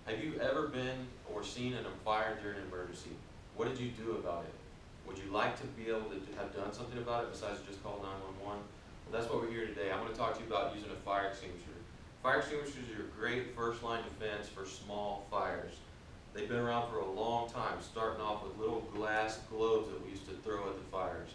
Have you ever been or seen a fire during an emergency? What did you do about it? Would you like to be able to have done something about it besides just call 911? Well, that's what we're here today. I'm going to talk to you about using a fire extinguisher. Fire extinguishers are a great first line defense for small fires. They've been around for a long time, starting off with little glass globes that we used to throw at the fires.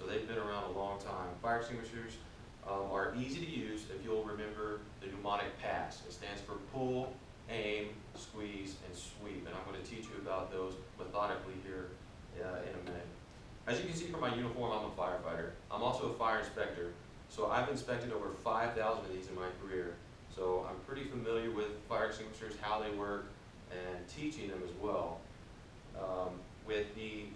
So they've been around a long time. Fire extinguishers are easy to use if you'll remember the mnemonic PASS. It stands for pull, aim, squeeze, and sweep. And I'm going to teach you about those methodically here in a minute. As you can see from my uniform, I'm a firefighter. I'm also a fire inspector. So I've inspected over 5,000 of these in my career. So I'm pretty familiar with fire extinguishers, how they work, and teaching them as well. With the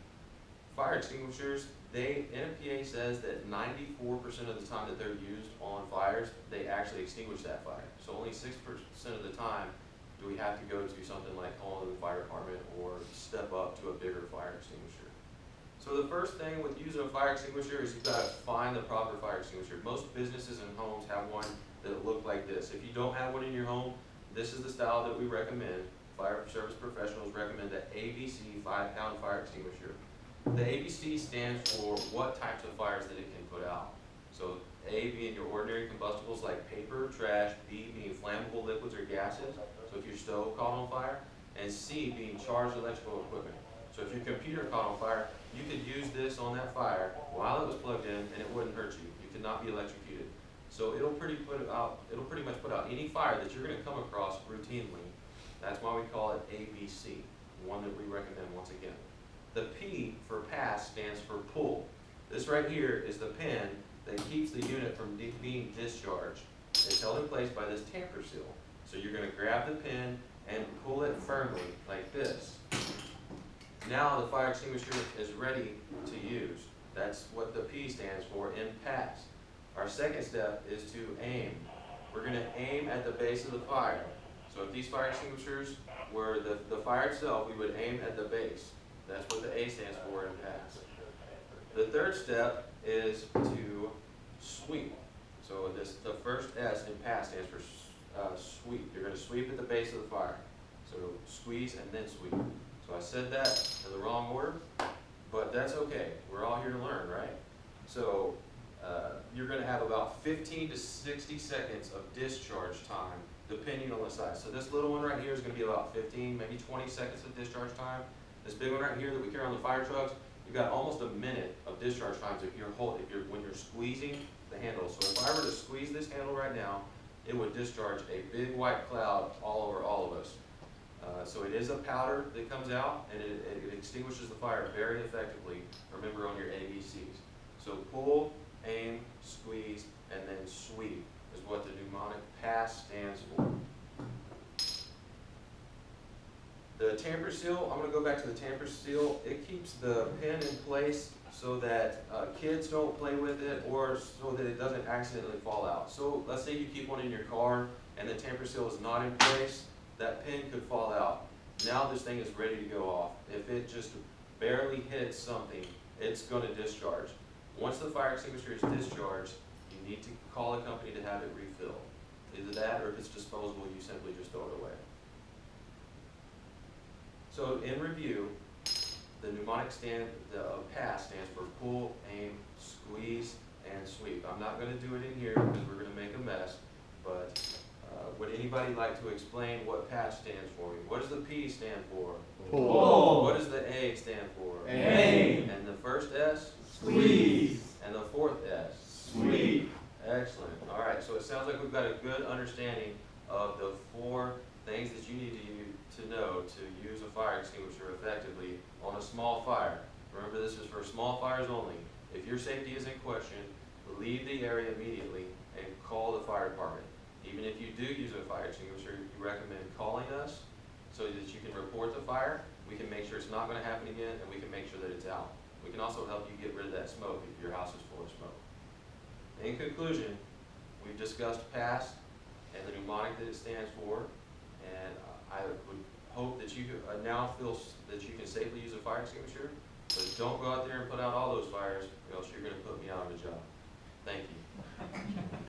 fire extinguishers, NFPA says that 94% of the time that they're used on fires, they actually extinguish that fire. So only 6% of the time do we have to go to something like call the fire department or step up to a bigger fire extinguisher. So the first thing with using a fire extinguisher is you've got to find the proper fire extinguisher. Most businesses and homes have one that look like this. If you don't have one in your home, this is the style that we recommend. Fire service professionals recommend the ABC 5-pound fire extinguisher. The ABC stands for what types of fires that it can put out. So A being your ordinary combustibles like paper, trash, B being flammable liquids or gases, so if your stove caught on fire, and C being charged electrical equipment. So if your computer caught on fire, you could use this on that fire while it was plugged in and it wouldn't hurt you. You could not be electrocuted. So it'll pretty much put out any fire that you're going to come across routinely. That's why we call it ABC, one that we recommend once again. The P for pass stands for pull. This right here is the pin that keeps the unit from being discharged. It's held in place by this tamper seal. So you're going to grab the pin and pull it firmly like this. Now the fire extinguisher is ready to use. That's what the P stands for in pass. Our second step is to aim. We're going to aim at the base of the fire. So if these fire extinguishers were the fire itself, we would aim at the base. That's what the A stands for in pass. The third step is to sweep. So the first S in pass stands for sweep. You're going to sweep at the base of the fire. So squeeze and then sweep. So I said that in the wrong order, but that's okay. We're all here to learn, right? So you're going to have about 15 to 60 seconds of discharge time, depending on the size. So this little one right here is going to be about 15, maybe 20 seconds of discharge time. This big one right here that we carry on the fire trucks, you've got almost a minute of discharge times when you're squeezing the handle. So if I were to squeeze this handle right now, it would discharge a big white cloud all over all of us. So it is a powder that comes out, and it extinguishes the fire very effectively. Remember on your ABCs. So pull, aim, squeeze, and then sweep is what the mnemonic PASS stands for. The tamper seal, I'm going to go back to the tamper seal. It keeps the pin in place so that kids don't play with it or so that it doesn't accidentally fall out. So let's say you keep one in your car and the tamper seal is not in place, that pin could fall out. Now this thing is ready to go off. If it just barely hits something, it's going to discharge. Once the fire extinguisher is discharged, you need to call a company to have it refilled. Either that or if it's disposable, you simply just throw it away. So in review, the mnemonic PASS stands for pull, aim, squeeze, and sweep. I'm not going to do it in here because we're going to make a mess, but would anybody like to explain what PASS stands for? What does the P stand for? Pull. What does the A stand for? Aim. And the first S? Squeeze. And the fourth S? Sweep. Excellent. All right, so it sounds like we've got a good understanding of the 4 things that you need to know to use a fire extinguisher effectively on a small fire. Remember, this is for small fires only. If your safety is in question, leave the area immediately and call the fire department. Even if you do use a fire extinguisher, you recommend calling us so that you can report the fire. We can make sure it's not going to happen again, and we can make sure that it's out. We can also help you get rid of that smoke if your house is full of smoke. In conclusion, we've discussed PASS and the mnemonic that it stands for, and I would hope that you now feel that you can safely use a fire extinguisher, but don't go out there and put out all those fires, or else you're going to put me out of a job. Thank you.